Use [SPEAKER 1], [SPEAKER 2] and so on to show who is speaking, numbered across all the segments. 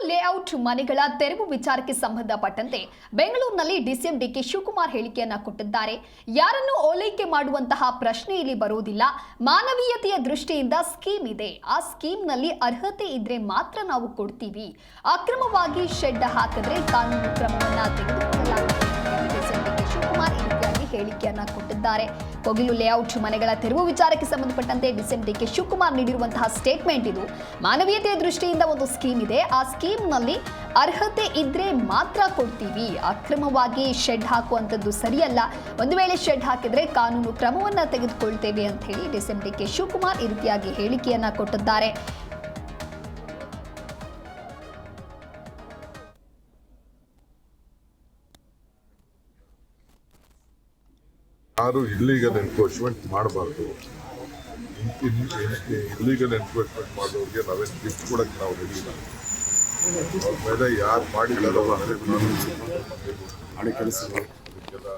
[SPEAKER 1] Layout ಮನೆಗಳ ತೆರವು ವಿಚಾರಕ್ಕೆ ಸಂಬಂಧಪಟ್ಟಂತೆ ಬೆಂಗಳೂರಿನಲ್ಲಿ ಡಿಸಿಎಂ ಡಿಕೆ ಶಿವಕುಮಾರ್ ಹೇಳಿಕೆಯನ್ನ ಕೊಟ್ಟಿದ್ದಾರೆ. ಯಾರನ್ನು ಓಲೈಕೆ ಮಾಡುವಂತಹ ಪ್ರಶ್ನೆ ಇಲ್ಲಿ ಬರುವುದಿಲ್ಲ. ಮಾನವೀಯತೆಯ ದೃಷ್ಟಿಯಿಂದ ಸ್ಕೀಮ್ ಇದೆ. ಆ ಸ್ಕೀಮ್ನಲ್ಲಿ ಅರ್ಹತೆ ಇದ್ರೆ ಮಾತ್ರ ನಾವು ಕೊಡ್ತೀವಿ. ಅಕ್ರಮವಾಗಿ ಶೆಡ್ ಹಾಕಿದ್ರೆ ಕಾನೂನು ಕ್ರಮವನ್ನ ತೆಗೆದುಕೊಳ್ಳಲಾಗುತ್ತದೆ. ಡಿಸಿಎಂ ಡಿಕೆ ಶಿವಕುಮಾರ್ ಈ ರೀತಿಯಾಗಿ ಹೇಳಿಕೆಯನ್ನ ಕೊಟ್ಟಿದ್ದಾರೆ. ಕೋಗಿಲು ಲೇಔಟ್ ಮನೆಗಳ ತೆರವು ವಿಚಾರಕ್ಕೆ ಸಂಬಂಧಪಟ್ಟಂತೆ ಡಿಸಿಎಂ ಡಿಕೆ ಶಿವಕುಮಾರ್ ನೀಡಿರುವಂತಹ ಸ್ಟೇಟ್ಮೆಂಟ್ ಇದು. ಮಾನವೀಯತೆಯ ದೃಷ್ಟಿಯಿಂದ ಒಂದು ಸ್ಕೀಮ್ ಇದೆ. ಆ ಸ್ಕೀಮ್ನಲ್ಲಿ ಅರ್ಹತೆ ಇದ್ರೆ ಮಾತ್ರ ಕೊಡ್ತೀವಿ. ಅಕ್ರಮವಾಗಿ ಶೆಡ್ ಹಾಕುವಂಥದ್ದು ಸರಿಯಲ್ಲ. ಒಂದು ವೇಳೆ ಶೆಡ್ ಹಾಕಿದ್ರೆ ಕಾನೂನು ಕ್ರಮವನ್ನ ತೆಗೆದುಕೊಳ್ತೇವೆ ಅಂತ ಹೇಳಿ ಡಿಸಿಎಂ ಡಿಕೆ ಶಿವಕುಮಾರ್ ಈ ರೀತಿಯಾಗಿ ಹೇಳಿಕೆಯನ್ನ ಕೊಟ್ಟಿದ್ದಾರೆ.
[SPEAKER 2] ಯಾರು ಇಲ್ಲಿಗಲ್ ಎನ್ಕ್ರೋಚ್ಮೆಂಟ್ ಮಾಡಬಾರ್ದು. ಇಲ್ಲಿಗಲ್ ಎನ್ಕ್ರೋಚ್ಮೆಂಟ್ ಮಾಡೋರಿಗೆ ನಾವೇನು ಗಿಫ್ಟ್ ಕೊಡೋಕ್ಕೆ ನಾವು ರೆಡಿ ಇಲ್ಲ. ಅವ್ರ ಮೇಲೆ ಯಾರು ಮಾಡಿದ್ದಾರೋ ಹಳೆ ಕೆಲಸಗಳು ಅದಕ್ಕೆಲ್ಲ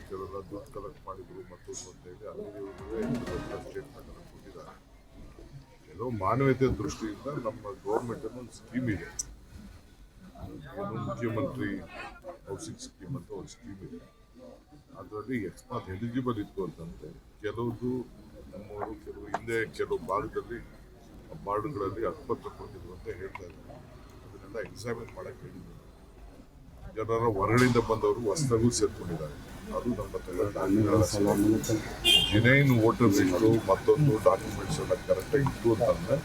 [SPEAKER 2] ಕೆಲವೆಲ್ಲ ದುಡ್ಡು ಕಲೆಕ್ಟ್ ಮಾಡಿದ್ರು ಮತ್ತೊಂದು ಅಂತ ಹೇಳಿ ಅಲ್ಲಿ ಸ್ಟೇಟ್ಮೆಂಟನ್ನು ಕೊಟ್ಟಿದ್ದಾರೆ. ಕೆಲವು ಮಾನವೀಯತೆ ದೃಷ್ಟಿಯಿಂದ ನಮ್ಮ ಗೌರ್ಮೆಂಟಲ್ಲಿ ಒಂದು ಸ್ಕೀಮ್ ಇದೆ. ಮುಖ್ಯಮಂತ್ರಿ ಹೌಸಿಂಗ್ ಸ್ಕೀಮ್ ಅಂತ ಒಂದು ಸ್ಕೀಮ್ ಇದೆ. ಅದರಲ್ಲಿ ಅಕಸ್ಮಾತ್ ಎಲಿಜಿಬಲ್ ಇತ್ತು ಅಂತಂದರೆ ಕೆಲವುದು ನಮ್ಮವರು ಕೆಲವು ಹಿಂದೆ ಕೆಲವು ಭಾಗದಲ್ಲಿ ವಾರ್ಡ್ಗಳಲ್ಲಿ ಹಕ್ಕುಪತ್ರ ಕೊಟ್ಟಿದ್ರು ಅಂತ ಹೇಳ್ತಾ ಇದ್ದಾರೆ. ಅದನ್ನೆಲ್ಲ ಎಕ್ಸಾಮಿನ್ ಮಾಡೋಕ್ಕೆ ಹೇಳಿದ್ರು. ಜನರ ಹೊರಗಡೆಯಿಂದ ಬಂದವರು ಹೊಸದಾಗೂ ಸೇರ್ಕೊಂಡಿದ್ದಾರೆ. ಅದು ನಮ್ಮ ಜಿನೈನ್ ವೋಟರ್ ಲಿಸ್ಟು ಮತ್ತೊಂದು ಡಾಕ್ಯುಮೆಂಟ್ಸ್ ಎಲ್ಲ ಕರೆಕ್ಟಾಗಿ ಇತ್ತು ಅಂತಂದರೆ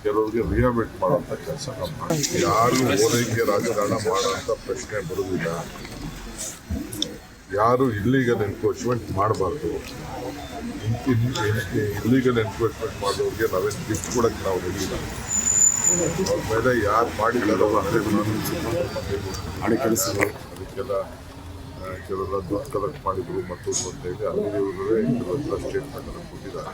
[SPEAKER 2] ಕೆಲವರಿಗೆ ರಿಹಾಬಿಲಿಟ್ ಮಾಡುವಂಥ ಕೆಲಸ ನಾವು ಮಾಡ್ತೀವಿ. ಯಾರು ಓಲೈಕೆ ರಾಜಕಾರಣ ಮಾಡೋಂಥ ಪ್ರಶ್ನೆ ಬರುವುದಿಲ್ಲ. ಯಾರು ಇಲ್ಲಿಗಲ್ ಎನ್ಕ್ರೋಚ್ಮೆಂಟ್ ಮಾಡಬಾರ್ದು. ಇಲ್ಲಿಗಲ್ ಎನ್ಕ್ರೋಚ್ಮೆಂಟ್ ಮಾಡೋರಿಗೆ ನಾವೇನು ಗಿಫ್ಟ್ ಕೊಡೋಕ್ಕೆ ನಾವು ರೆಡಿ ಇಲ್ಲ. ಅವ್ರ ಮೇಲೆ ಯಾರು ಮಾಡಿದ್ದಾರೋ ಹಳೆ ಕೆಲಸಗಳು ಅದಕ್ಕೆಲ್ಲ ಕೆಲವೆಲ್ಲ ದುಡ್ಡು ಕಲೆಕ್ಟ್ ಮಾಡಿದ್ರು ಮತ್ತೊಂದು ಅಂತ ಹೇಳಿ ಅಲ್ಲಿ ಕೆಲವೆಲ್ಲ ಸ್ಟೇಟ್ಮೆಂಟನ್ನು ಕೊಟ್ಟಿದ್ದಾರೆ.